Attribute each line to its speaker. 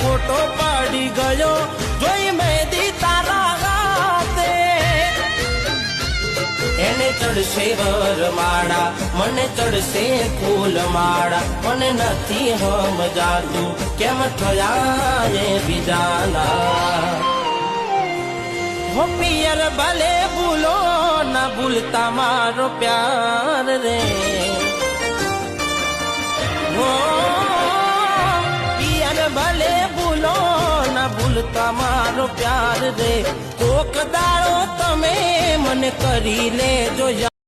Speaker 1: photo પાડી ગયો જોઈ મહેંદી તારા હાથે એને ચડશે વરમાળા મને ચડશે ફૂલ માળા મને નથી સમજાતું કેમ થયા એ બીજાના હો પિયર ભલે ભૂલો ના ભૂલતા મારો પ્યાર રે હો પિયર ભલે ભૂલો ના ભૂલતા મારો પ્યાર રે કોક દાડો તમે મને કરી લેજો